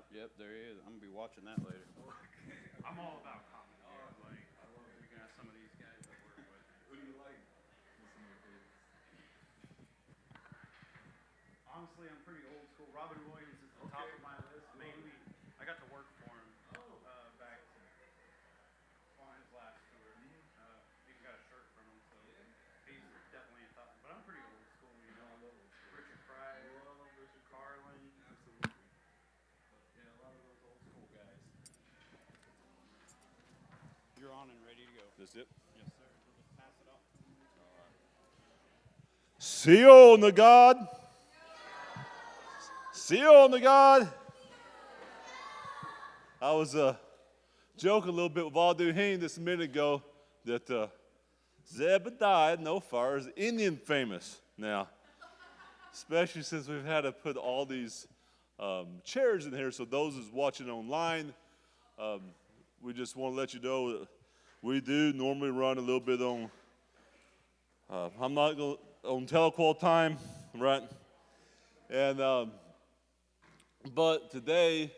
Yep, there he is. I'm going to be watching that later. I'm all about comedy. Like, I love it. You can ask some of these guys I work with. Who do you like? Honestly, I'm pretty old school. Robin Williams is the top of my list. Mainly, I got to work for him back on his last tour. Even got a shirt from him, so he's definitely a top. But I'm pretty old school, you know. Richard Pryor, Richard Carlin. Absolutely. Yeah, a lot of those old school guys. You're on and ready to go. That's it? Yes, sir. We'll just pass it off. All right. See you on the God. See you on the God. I was joking a little bit with Valduheen this a minute ago that Zebadiah, Nofire, is Indian famous now, especially since we've had to put all these chairs in here. So those who's watching online, we just want to let you know that we do normally run a little bit on. I'm not going on telequal time, right? And but today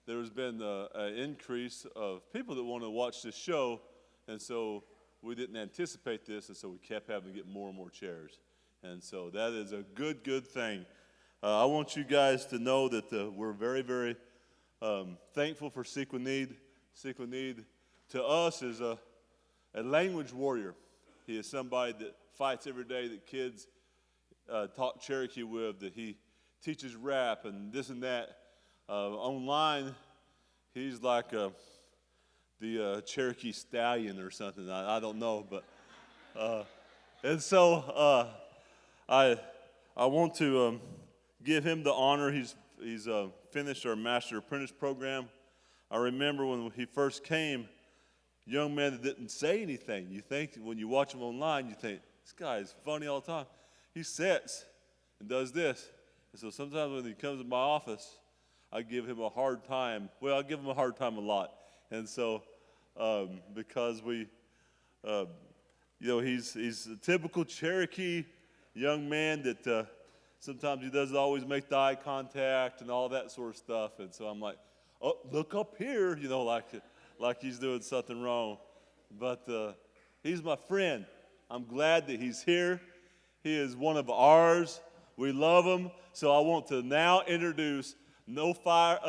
there's been an increase of people that want to watch this show, and so we didn't anticipate this, and so we kept having to get more and more chairs. And so that is a good thing. I want you guys to know that we're very, very thankful for Sequel Need. Sequel Need to us is a language warrior. He is somebody that fights every day that kids talk Cherokee with, that he teaches rap and this and that. Online, he's like the Cherokee Stallion or something. I don't know, but and so I want to give him the honor. He's finished our Master Apprentice program. I remember when he first came, young man that didn't say anything. You think when you watch him online, you think this guy is funny all the time. He sits and does this. And so sometimes when he comes in my office, I give him a hard time. Well, I give him a hard time a lot. And so because we, he's a typical Cherokee young man that sometimes he doesn't always make the eye contact and all that sort of stuff. And so I'm like, oh, look up here, like he's doing something wrong. But he's my friend. I'm glad that he's here. He is one of ours. We love him. So I want to now introduce Zebadiah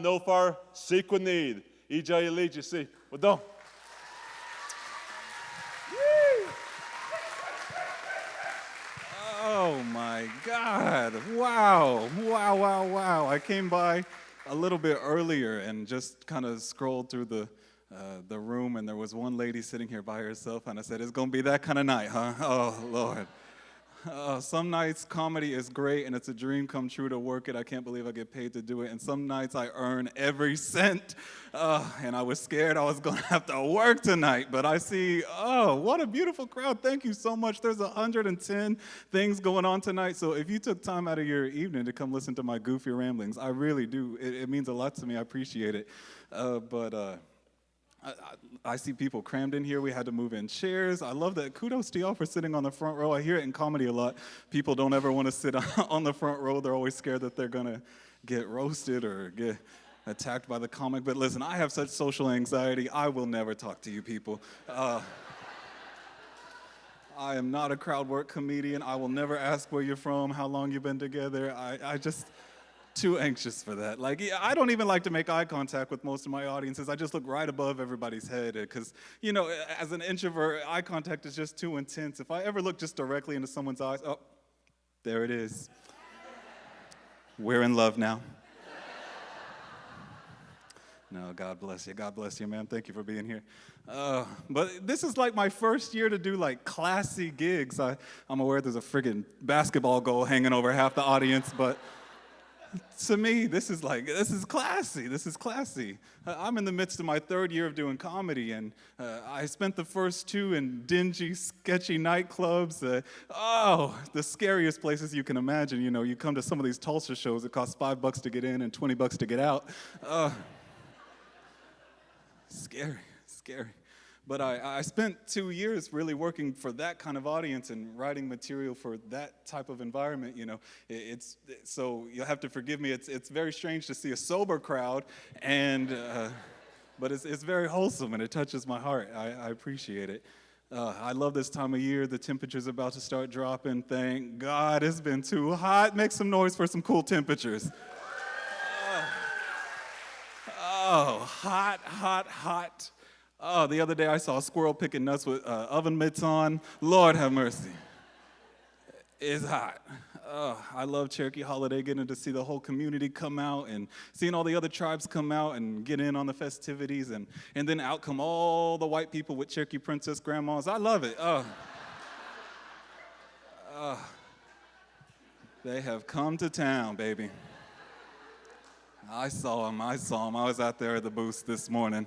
Nofire Sequel Need. EJ Allegiance. See, well done. Oh my God. Wow. I came by a little bit earlier and just kind of scrolled through the room, and there was one lady sitting here by herself, and I said, it's going to be that kind of night, huh? Oh, Lord. Some nights comedy is great, and it's a dream come true to work it. I can't believe I get paid to do it. And some nights I earn every cent, and I was scared I was going to have to work tonight. But I see, what a beautiful crowd. Thank you so much. There's 110 things going on tonight. So if you took time out of your evening to come listen to my goofy ramblings, I really do. It means a lot to me. I appreciate it. I see people crammed in here. We had to move in chairs. I love that. Kudos to y'all for sitting on the front row. I hear it in comedy a lot. People don't ever want to sit on the front row. They're always scared that they're going to get roasted or get attacked by the comic. But listen, I have such social anxiety. I will never talk to you people. I am not a crowd work comedian. I will never ask where you're from, how long you've been together. I just... too anxious for that. Like, I don't even like to make eye contact with most of my audiences. I just look right above everybody's head because, as an introvert, eye contact is just too intense. If I ever look just directly into someone's eyes, oh, there it is. We're in love now. No, God bless you. God bless you, man. Thank you for being here. But this is like my first year to do like classy gigs. I'm aware there's a friggin' basketball goal hanging over half the audience, but to me, this is classy. This is classy. I'm in the midst of my third year of doing comedy, and I spent the first two in dingy, sketcy nightclubs. The scariest places you can imagine. You come to some of these Tulsa shows, it costs $5 to get in and $20 to get out. Scary. But I spent 2 years really working for that kind of audience and writing material for that type of environment, you know. So you'll have to forgive me. It's very strange to see a sober crowd, and but it's very wholesome and it touches my heart. I appreciate it. I love this time of year. The temperature's about to start dropping. Thank God it's been too hot. Make some noise for some cool temperatures. Oh, hot, hot, hot. Oh, the other day I saw a squirrel picking nuts with oven mitts on. Lord have mercy. It's hot. Oh, I love Cherokee Holiday, getting to see the whole community come out and seeing all the other tribes come out and get in on the festivities. And then out come all the white people with Cherokee princess grandmas. I love it. They have come to town, baby. I saw them. I was out there at the booth this morning.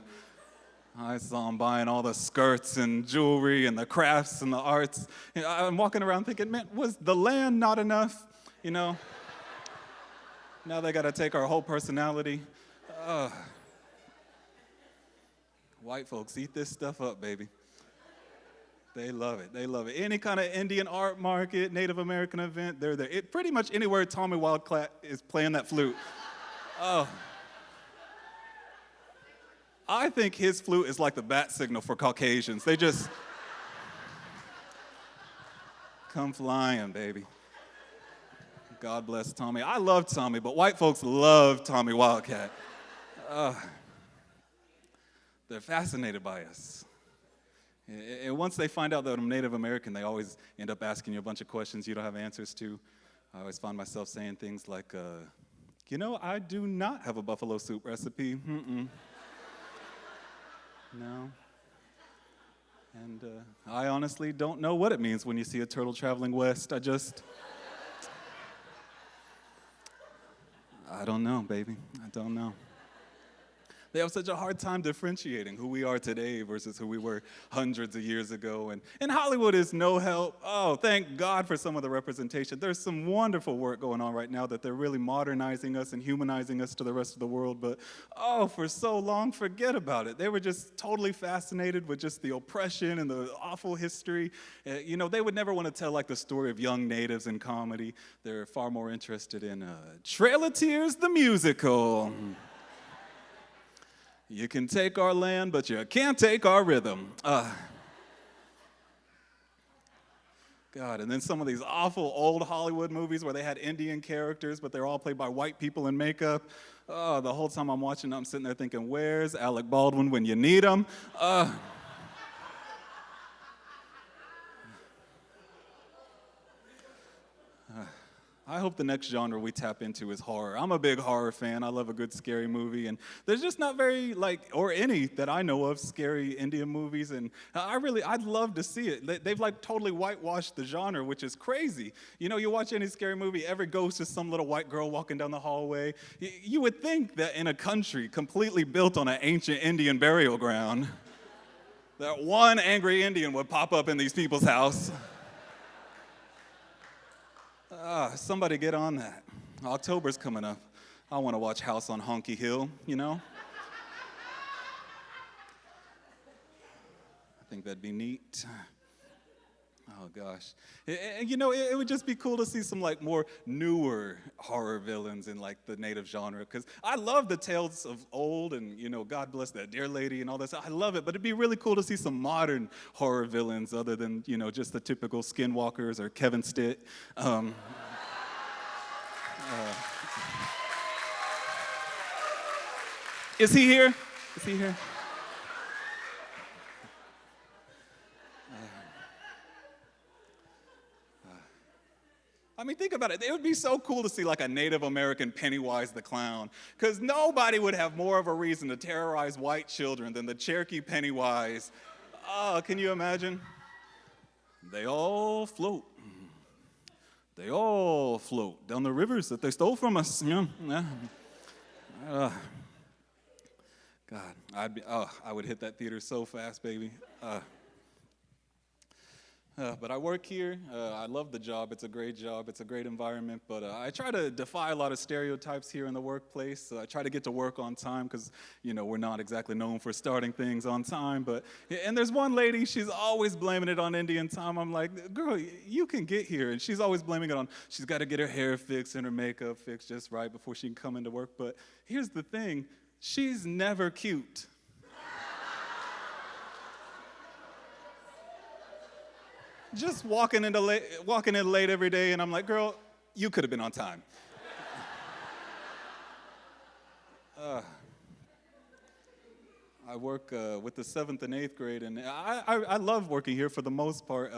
I saw them buying all the skirts and jewelry and the crafts and the arts. You know, I'm walking around thinking, man, was the land not enough? You know? Now they got to take our whole personality. White folks eat this stuff up, baby. They love it. They love it. Any kind of Indian art market, Native American event, they're there. Pretty much anywhere Tommy Wildcat is playing that flute. I think his flute is like the bat signal for Caucasians. They just come flying, baby. God bless Tommy. I love Tommy, but white folks love Tommy Wildcat. They're fascinated by us. And once they find out that I'm Native American, they always end up asking you a bunch of questions you don't have answers to. I always find myself saying things like, you know, I do not have a buffalo soup recipe. No. And I honestly don't know what it means when you see a turtle traveling west. I don't know, baby. I don't know. They have such a hard time differentiating who we are today versus who we were hundreds of years ago. And Hollywood is no help. Oh, thank God for some of the representation. There's some wonderful work going on right now that they're really modernizing us and humanizing us to the rest of the world. But, for so long, forget about it. They were just totally fascinated with just the oppression and the awful history. You know, they would never want to tell, like, the story of young natives in comedy. They're far more interested in Trail of Tears, the musical. You can take our land, but you can't take our rhythm. God, and then some of these awful old Hollywood movies where they had Indian characters, but they're all played by white people in makeup. The whole time I'm watching, I'm sitting there thinking, where's Alec Baldwin when you need him? I hope the next genre we tap into is horror. I'm a big horror fan. I love a good scary movie, and there's just not very, or any that I know of, scary Indian movies, and I'd love to see it. They've totally whitewashed the genre, which is crazy. You know, you watch any scary movie, every ghost is some little white girl walking down the hallway. You would think that in a country completely built on an ancient Indian burial ground, that one angry Indian would pop up in these people's house. Somebody get on that. October's coming up. I want to watch House on Honky Hill, you know? I think that'd be neat. Oh, gosh. You know, it would just be cool to see some, more newer horror villains in, the native genre, because I love the tales of old and, God bless that dear lady and all that. I love it, but it'd be really cool to see some modern horror villains other than, just the typical skinwalkers or Kevin Stitt. Is he here? Is he here? I mean, think about it. It would be so cool to see a Native American Pennywise the Clown, because nobody would have more of a reason to terrorize white children than the Cherokee Pennywise. Can you imagine? They all float. They all float down the rivers that they stole from us. Yeah. God, I would hit that theater so fast, baby. But I work here. I love the job. It's a great job. It's a great environment. But I try to defy a lot of stereotypes here in the workplace. I try to get to work on time because, we're not exactly known for starting things on time. And there's one lady, she's always blaming it on Indian time. I'm like, girl, you can get here. And she's always blaming it on, she's got to get her hair fixed and her makeup fixed just right before she can come into work. But here's the thing, she's never cute. Just walking in late every day, and I'm like, girl, you could have been on time. I work with the 7th and 8th grade, and I love working here for the most part.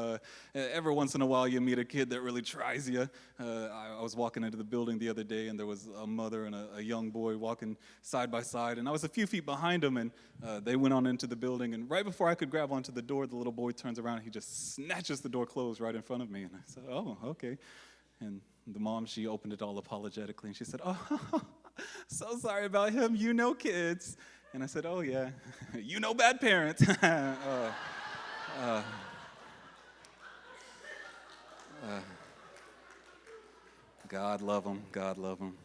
Every once in a while, you meet a kid that really tries you. I was walking into the building the other day, and there was a mother and a young boy walking side by side, and I was a few feet behind them, and they went on into the building, and right before I could grab onto the door, the little boy turns around, and he just snatches the door closed right in front of me, and I said, oh, okay. And the mom, she opened it all apologetically, and she said, oh, so sorry about him, kids. And I said, oh, yeah, bad parents. God love them, God love them.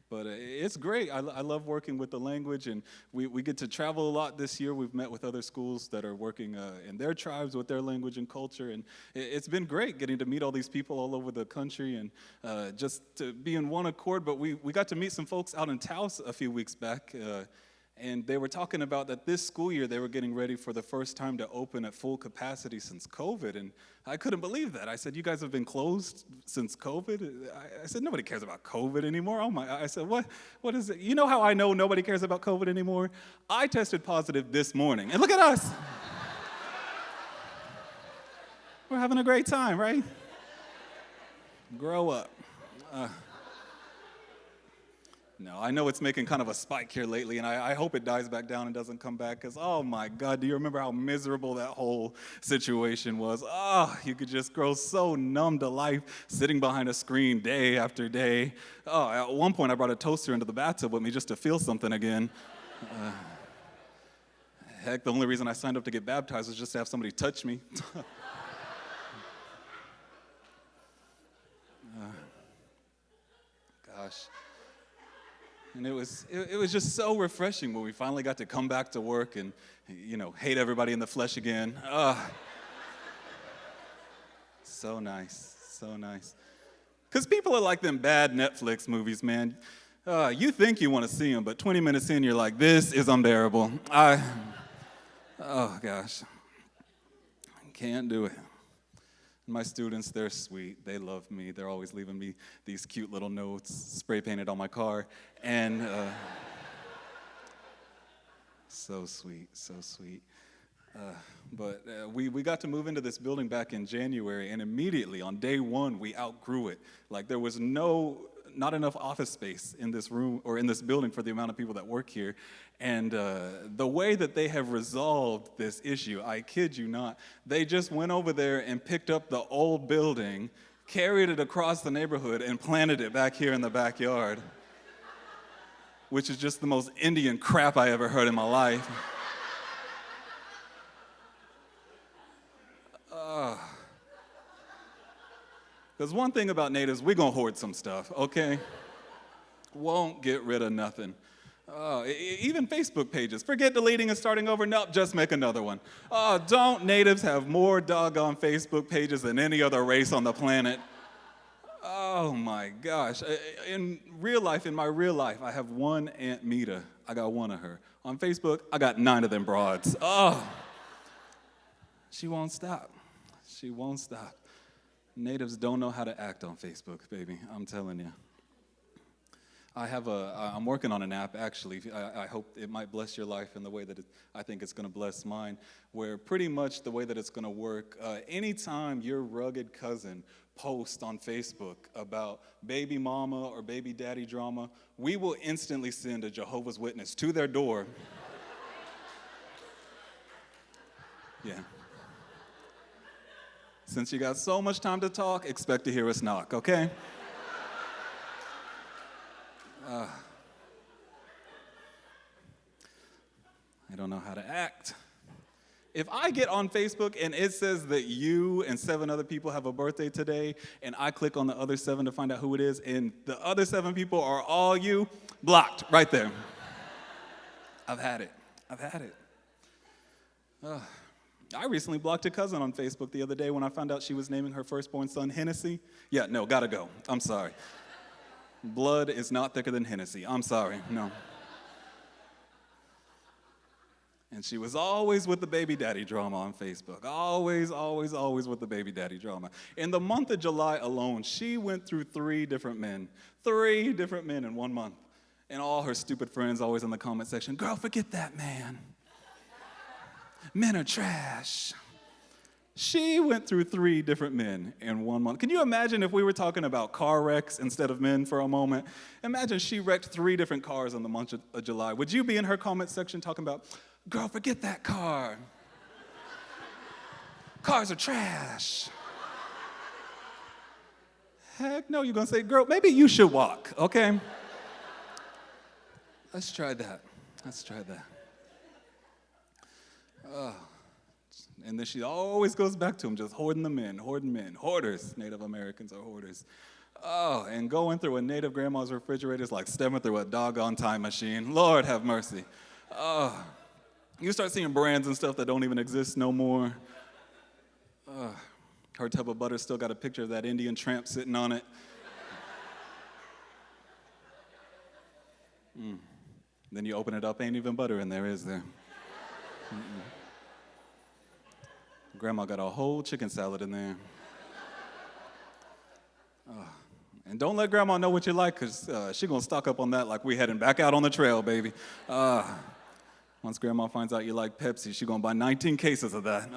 But it's great. I love working with the language, and we get to travel a lot this year. We've met with other schools that are working in their tribes with their language and culture, and it's been great getting to meet all these people all over the country and just to be in one accord. But we got to meet some folks out in Taos a few weeks back, and they were talking about that this school year they were getting ready for the first time to open at full capacity since COVID, and I couldn't believe that. I said, you guys have been closed since COVID? I said, nobody cares about COVID anymore. Oh my, I said, what is it? You know how I know nobody cares about COVID anymore? I tested positive this morning, and look at us. We're having a great time, right? Grow up. No, I know it's making kind of a spike here lately, and I hope it dies back down and doesn't come back, because, oh my God, do you remember how miserable that whole situation was? Oh, you could just grow so numb to life sitting behind a screen day after day. Oh, at one point I brought a toaster into the bathtub with me just to feel something again. Heck, the only reason I signed up to get baptized was just to have somebody touch me. Gosh. And it was just so refreshing when we finally got to come back to work and, hate everybody in the flesh again. So nice, so nice. Because people are like them bad Netflix movies, man. You think you want to see them, but 20 minutes in, you're like, this is unbearable. Oh, gosh. Can't do it. My students, they're sweet. They love me. They're always leaving me these cute little notes, spray painted on my car. And so sweet, so sweet. But we got to move into this building back in January, and immediately on day one, we outgrew it. Like there was not enough office space in this room or in this building for the amount of people that work here. And the way that they have resolved this issue, I kid you not, they just went over there and picked up the old building, carried it across the neighborhood, and planted it back here in the backyard, which is just the most Indian crap I ever heard in my life. Because one thing about natives, we're going to hoard some stuff, okay? Won't get rid of nothing. Even Facebook pages. Forget deleting and starting over. Nope, just make another one. Don't natives have more doggone Facebook pages than any other race on the planet? Oh my gosh. In my real life, I have one Aunt Mita. I got one of her. On Facebook, I got 9 of them broads. She won't stop. She won't stop. Natives don't know how to act on Facebook, baby. I'm telling you. I'm working on an app, actually. I hope it might bless your life in the way that I think it's going to bless mine, where pretty much the way that it's going to work, anytime your rugged cousin posts on Facebook about baby mama or baby daddy drama, we will instantly send a Jehovah's Witness to their door. Yeah. Since you got so much time to talk, expect to hear us knock, okay? I don't know how to act. If I get on Facebook and it says that you and 7 other people have a birthday today, and I click on the other 7 to find out who it is, and the other 7 people are all you, blocked right there. I've had it. I recently blocked a cousin on Facebook the other day when I found out she was naming her firstborn son Hennessy. Yeah, no, gotta go. I'm sorry. Blood is not thicker than Hennessy. I'm sorry, no. And she was always with the baby daddy drama on Facebook. Always with the baby daddy drama. In the month of July alone, she went through 3 different men. 3 different men in 1 month. And all her stupid friends always in the comment section, girl, forget that man. Men are trash. She went through 3 different men in 1 month. Can you imagine if we were talking about car wrecks instead of men for a moment? Imagine she wrecked 3 different cars in the month of July. Would you be in her comment section talking about, girl, forget that car. Cars are trash. Heck no, you're going to say, girl, maybe you should walk, okay? Let's try that. And then she always goes back to him, just hoarding the men. Hoarders. Native Americans are hoarders. Oh, and going through a native grandma's refrigerator is like stepping through a doggone time machine. Lord have mercy. Oh. You start seeing brands and stuff that don't even exist no more. Her tub of butter still got a picture of that Indian tramp sitting on it. Then you open it up, ain't even butter in there, is there? Grandma got a whole chicken salad in there. And don't let Grandma know what you like, because she's going to stock up on that like we heading back out on the trail, baby. Once Grandma finds out you like Pepsi, she's going to buy 19 cases of that.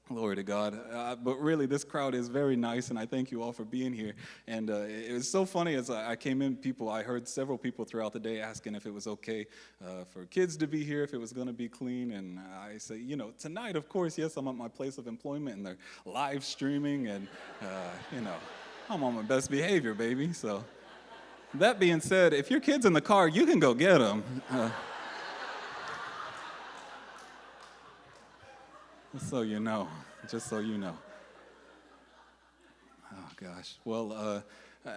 Glory to God. But really, this crowd is very nice, and I thank you all for being here. And it was so funny as I came in, I heard several people throughout the day asking if it was okay for kids to be here, if it was going to be clean. And I say, tonight, of course, yes, I'm at my place of employment, and they're live streaming, and, I'm on my best behavior, baby. So that being said, if your kid's in the car, you can go get them. Just so you know. Oh, gosh. Well,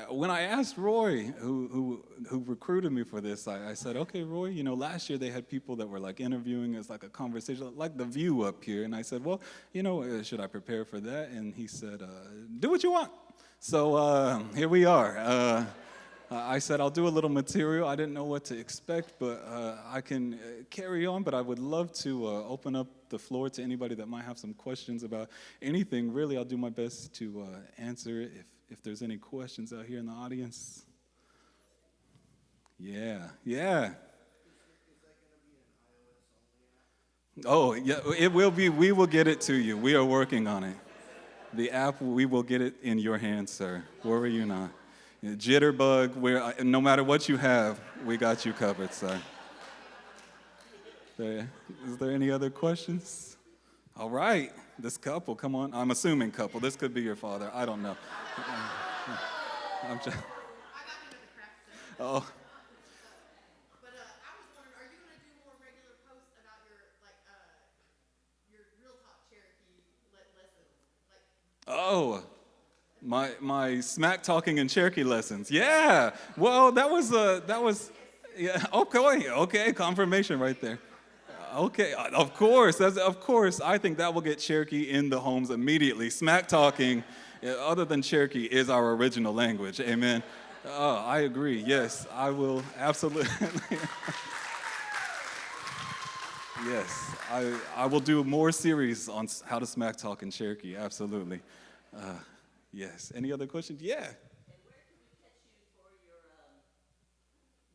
when I asked Roy, who recruited me for this, I said, okay, Roy, last year they had people that were like interviewing as like a conversation, like The View up here. And I said, well, should I prepare for that? And he said, do what you want. So here we are. I said, I'll do a little material. I didn't know what to expect, but I can carry on. But I would love to open up the floor to anybody that might have some questions about anything. Really, I'll do my best to answer it if there's any questions out here in the audience. Yeah. Oh, yeah, it will be. We will get it to you. We are working on it. The app, we will get it in your hands, sir. Worry you not. Jitterbug, no matter what you have, we got you covered, sir. Is there any other questions? All right, this couple, come on. I'm assuming couple. This could be your father. I don't know. I'm just. Oh. But I was wondering, are you going to do more regular posts about your real talk Cherokee lessons? Oh. My smack talking and Cherokee lessons. Yeah. Well, that was yeah. Okay. Confirmation right there. Okay. Of course. I think that will get Cherokee in the homes immediately. Smack talking, other than Cherokee, is our original language. Amen. Oh, I agree. Yes, I will absolutely. Yes, I will do more series on how to smack talk in Cherokee. Absolutely. Yes. Any other questions? Yeah. And where can we catch you for your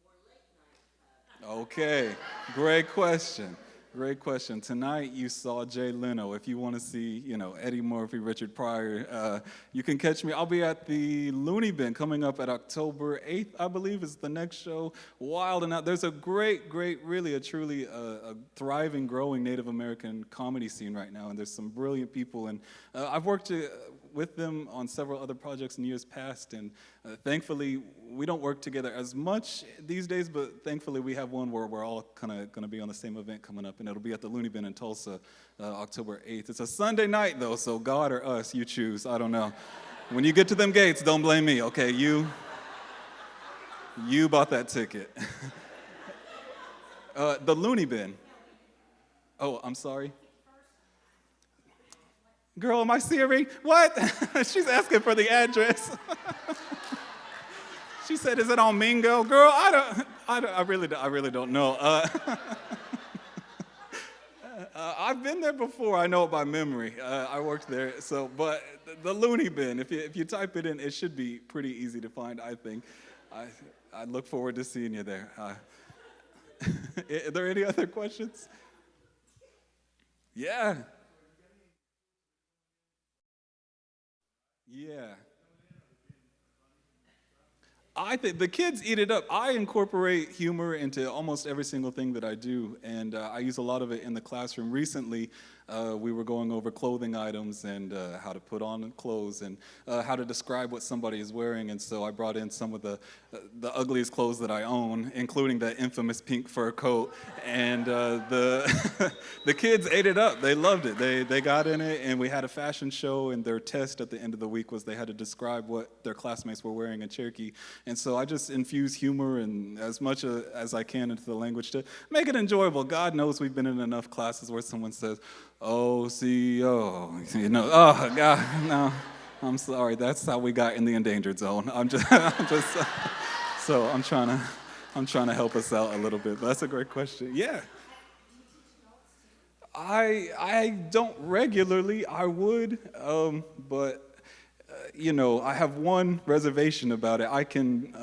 more late night? Okay. Great question. Tonight you saw Jay Leno. If you want to see, Eddie Murphy, Richard Pryor, you can catch me. I'll be at the Looney Bin coming up at October 8th, I believe, is the next show. Wild and out. There's a great, really a truly a thriving, growing Native American comedy scene right now, and there's some brilliant people. And I've worked with them on several other projects in years past, and thankfully, we don't work together as much these days, but thankfully we have one where we're all kind of going to be on the same event coming up, and it'll be at the Looney Bin in Tulsa, October 8th. It's a Sunday night, though, so God or us, you choose. I don't know. When you get to them gates, don't blame me, okay? You bought that ticket. The Looney Bin. Oh, I'm sorry. Girl, am I Siri? What? She's asking for the address. She said, "Is it on Mingo?" Girl, I really don't know. I've been there before. I know it by memory. I worked there. So, but the Looney Bin, if you type it in, it should be pretty easy to find, I think. I look forward to seeing you there. Are there any other questions? Yeah. Yeah. I think the kids eat it up. I incorporate humor into almost every single thing that I do, and I use a lot of it in the classroom. Recently, we were going over clothing items and how to put on clothes and how to describe what somebody is wearing, and so I brought in some of the ugliest clothes that I own, including that infamous pink fur coat, and the kids ate it up. They loved it. They got in it, and we had a fashion show, and their test at the end of the week was they had to describe what their classmates were wearing in Cherokee. And so I just infuse humor and as much as I can into the language to make it enjoyable. God knows we've been in enough classes where someone says, "Oh, CEO," you know, oh God, no, I'm sorry. That's how we got in the Endangered Zone. So I'm trying to help us out a little bit. But that's a great question. Yeah. I don't regularly. I would, but. You know, I have one reservation about it. I can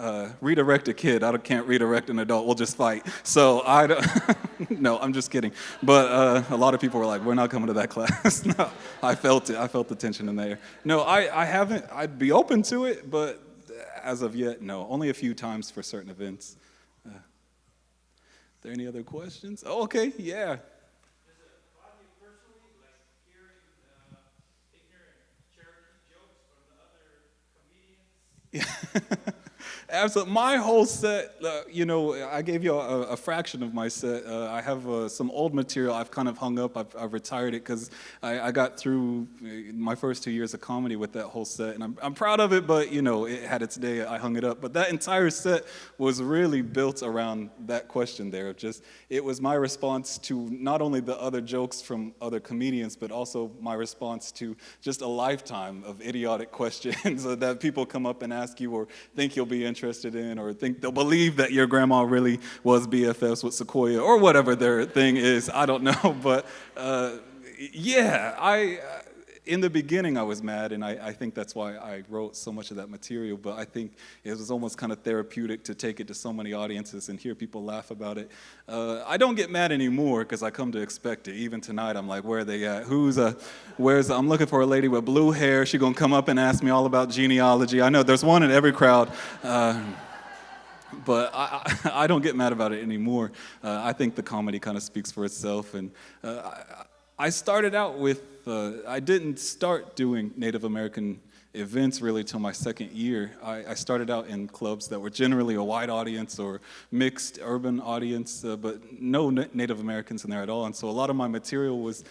redirect a kid. I can't redirect an adult. We'll just fight. So I don't. No, I'm just kidding. But a lot of people were like, "We're not coming to that class." No, I felt it. I felt the tension in there. No, I haven't. I'd be open to it, but as of yet, no. Only a few times for certain events. Are there any other questions? Oh, okay. Yeah. Absolutely. My whole set, you know, I gave you a fraction of my set. I have some old material I've kind of hung up. I've retired it because I got through my first 2 years of comedy with that whole set. And I'm proud of it, but, you know, it had its day. I hung it up. But that entire set was really built around that question there. It was my response to not only the other jokes from other comedians, but also my response to just a lifetime of idiotic questions that people come up and ask you or think you'll be interested in, or think they'll believe that your grandma really was BFFs with Sequoia, or whatever their thing is. I don't know, but yeah, in the beginning I was mad, and I think that's why I wrote so much of that material, but I think it was almost kind of therapeutic to take it to so many audiences and hear people laugh about it. I don't get mad anymore because I come to expect it. Even tonight I'm like, where are they at? I'm looking for a lady with blue hair. She's gonna come up and ask me all about genealogy. I know there's one in every crowd. But I don't get mad about it anymore. I think the comedy kind of speaks for itself, and I started out with, I didn't start doing Native American events really till my second year. I started out in clubs that were generally a white audience or mixed urban audience, but no Native Americans in there at all. And so a lot of my material was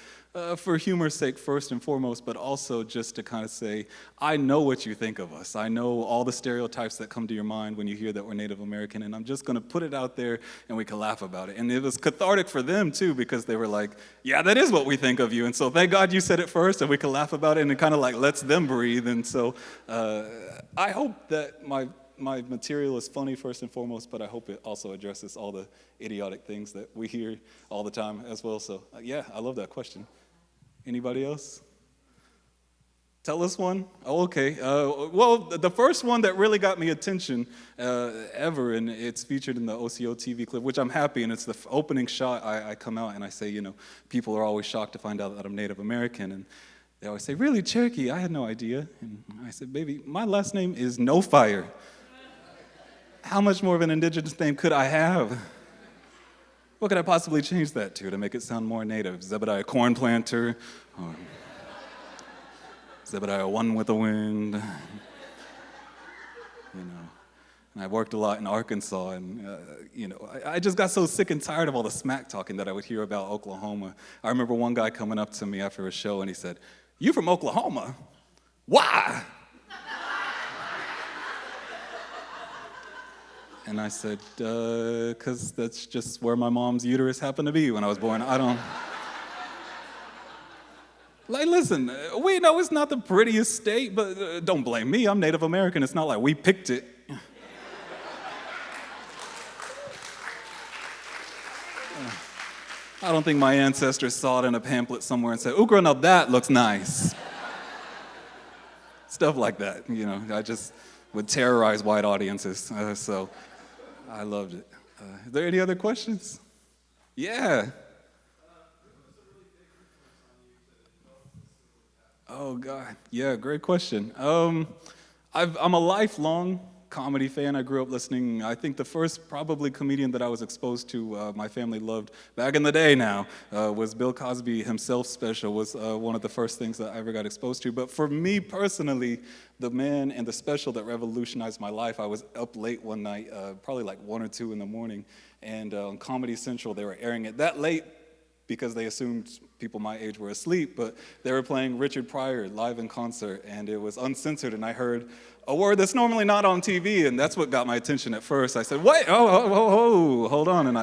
for humor's sake first and foremost, but also just to kind of say, I know what you think of us. I know all the stereotypes that come to your mind when you hear that we're Native American, and I'm just going to put it out there and we can laugh about it. And it was cathartic for them too, because they were like, yeah, that is what we think of you. And so thank God you said it first and we can laugh about it, and it kind of like lets them breathe. And so I hope that my material is funny first and foremost, but I hope it also addresses all the idiotic things that we hear all the time as well. So yeah, I love that question. Anybody else? Tell us one. Oh, okay. Well, the first one that really got me attention ever, and it's featured in the OCO TV clip, which I'm happy, and it's the opening shot. I come out and I say, you know, people are always shocked to find out that I'm Native American, and they always say, really, Cherokee? I had no idea. And I said, baby, my last name is Nofire. How much more of an indigenous name could I have? What could I possibly change that to make it sound more native? Zebadiah corn planter, or Zebadiah, one with the wind. And I worked a lot in Arkansas, and I just got so sick and tired of all the smack talking that I would hear about Oklahoma. I remember one guy coming up to me after a show, and he said, "You from Oklahoma? Why?" And I said, "'Cause that's just where my mom's uterus happened to be when I was born. I don't." Like, listen, we know it's not the prettiest state, but don't blame me. I'm Native American. It's not like we picked it. I don't think my ancestors saw it in a pamphlet somewhere and said, "Ooh, girl, now that looks nice." Stuff like that, I just would terrorize white audiences, so I loved it. Are there any other questions? Yeah. Oh, God. Yeah, great question. I'm a lifelong comedy fan. I grew up listening. I think the first probably comedian that I was exposed to, my family loved back in the day now, was Bill Cosby himself special, was one of the first things that I ever got exposed to. But for me personally, the man and the special that revolutionized my life, I was up late one night, probably like 1 or 2 in the morning, and on Comedy Central they were airing it that late because they assumed people my age were asleep, but they were playing Richard Pryor live in concert, and it was uncensored, and I heard a word that's normally not on TV, and that's what got my attention at first. I said, "Wait, hold on," and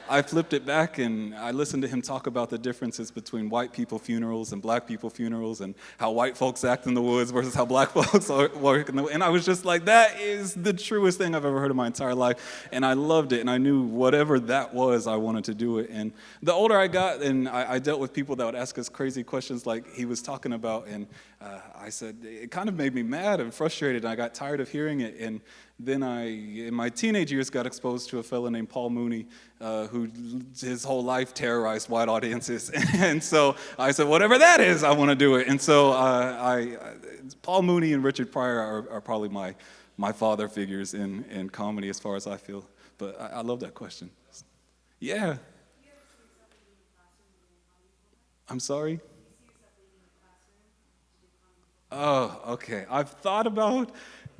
I flipped it back, and I listened to him talk about the differences between white people funerals and black people funerals, and how white folks act in the woods versus how black folks work in the woods. And I was just like, that is the truest thing I've ever heard in my entire life. And I loved it, and I knew whatever that was, I wanted to do it. And the older I got, and I dealt with people that would ask us crazy questions like he was talking about, and I said, it kind of made me mad and frustrated, and I got tired of hearing it. And then in my teenage years, got exposed to a fellow named Paul Mooney, who his whole life terrorized white audiences. And so I said, whatever that is, I want to do it. And so Paul Mooney and Richard Pryor are probably my father figures in comedy as far as I feel. But I love that question. Yeah. I'm sorry? Oh, okay. I've thought about,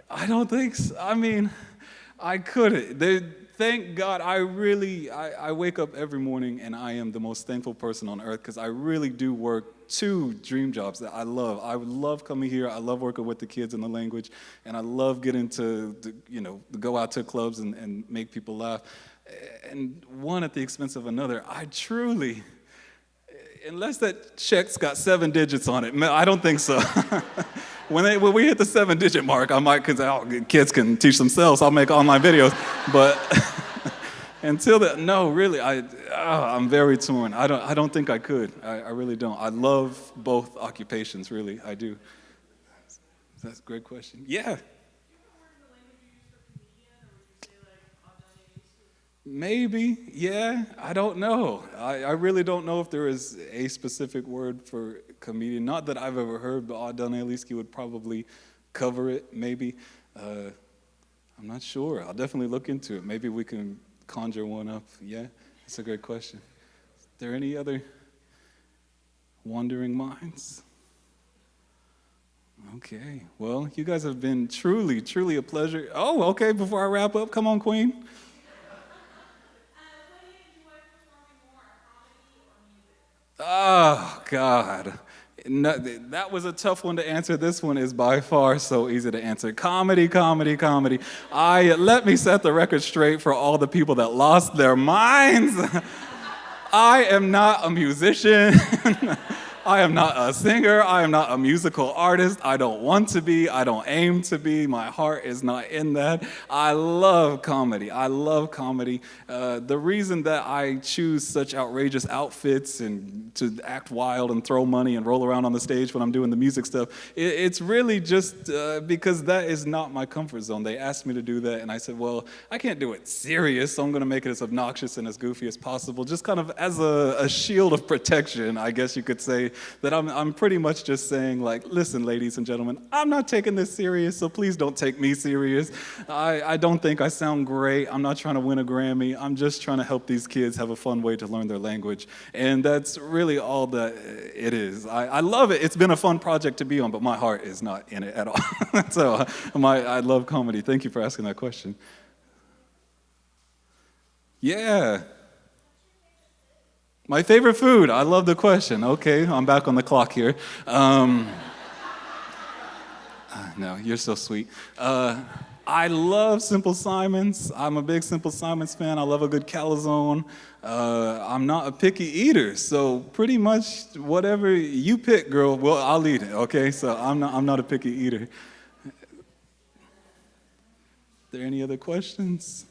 I don't think so. I mean, I couldn't. Thank God, I wake up every morning and I am the most thankful person on earth because I really do work 2 dream jobs that I love. I love coming here. I love working with the kids in the language, and I love getting to go out to clubs and make people laugh. And one at the expense of another, I truly, unless that check's got 7 digits on it, I don't think so. When we hit the 7-digit mark, I might, because kids can teach themselves, I'll make online videos. But until then, no, really, I'm very torn. I don't think I could. I really don't. I love both occupations, really, I do. That's a great question. Yeah. Maybe, yeah, I don't know. I really don't know if there is a specific word for comedian. Not that I've ever heard, but Adonai Eliski would probably cover it, maybe. I'm not sure. I'll definitely look into it. Maybe we can conjure one up. Yeah, that's a great question. Is there any other wandering minds? Okay, well, you guys have been truly, truly a pleasure. Oh, okay, before I wrap up, come on, Queen. Oh, God. No, that was a tough one to answer. This one is by far so easy to answer. Comedy, comedy, comedy. Let me set the record straight for all the people that lost their minds. I am not a musician. I am not a singer. I am not a musical artist. I don't want to be. I don't aim to be. My heart is not in that. I love comedy. I love comedy. The reason that I choose such outrageous outfits and to act wild and throw money and roll around on the stage when I'm doing the music stuff, it's really just because that is not my comfort zone. They asked me to do that, and I said, well, I can't do it serious, so I'm going to make it as obnoxious and as goofy as possible, just kind of as a shield of protection, I guess you could say, that I'm pretty much just saying, like, listen, ladies and gentlemen, I'm not taking this serious, so please don't take me serious. I don't think I sound great. I'm not trying to win a Grammy. I'm just trying to help these kids have a fun way to learn their language. And that's really all that it is. I love it. It's been a fun project to be on, but my heart is not in it at all. So I love comedy. Thank you for asking that question. Yeah. My favorite food. I love the question. Okay, I'm back on the clock here. No, you're so sweet. I love Simple Simons. I'm a big Simple Simons fan. I love a good calzone. I'm not a picky eater, so pretty much whatever you pick, girl, well, I'll eat it. Okay, so I'm not a picky eater. Are there any other questions?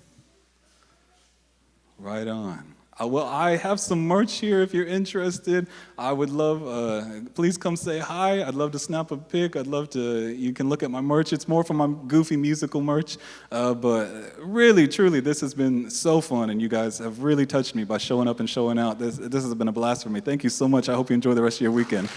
Right on. Well, I have some merch here if you're interested. I would love, please come say hi. I'd love to snap a pic. You can look at my merch. It's more for my goofy musical merch. But really, truly, this has been so fun, and you guys have really touched me by showing up and showing out. This has been a blast for me. Thank you so much. I hope you enjoy the rest of your weekend.